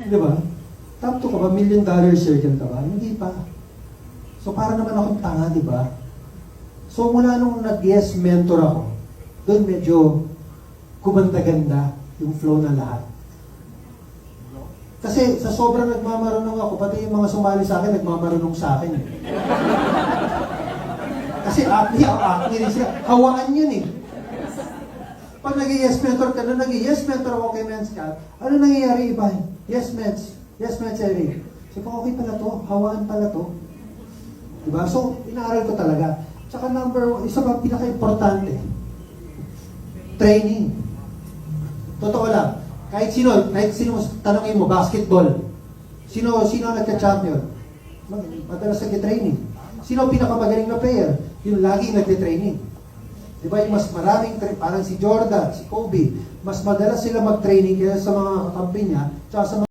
Di ba? Top 2 ka ba? $1 million circle ka ba? Hindi pa. So, para naman akong tanga, di ba? So, mula nung nag-yes mentor ako, doon medyo gumanda-ganda yung flow ng lahat. Kasi sa sobrang nagmamarunong ako, pati yung mga sumali sa akin, nagmamarunong sa akin. Kasi acne rin sila. Hawaan yun eh. Pag nag-yes mentor ka na, nag-yes mentor ako kay Men's Cat, ano nangyayari iba? Yes, Men's Eric. So, okay pala to, hawaan pala to. Diba? So, inaaral ko talaga. Tsaka isa pa pinaka-importante, training. Totoo lang. Kahit sino tanongin mo, basketball. Sino nagka-champion? Madalas nag-training. Sino pinakamagaling na player? Yung lagi nagte-training. Di ba? Yung mas maraming, parang si Jordan, si Kobe, mas madalas sila mag-training kaya sa mga kakampi niya, tsaka sa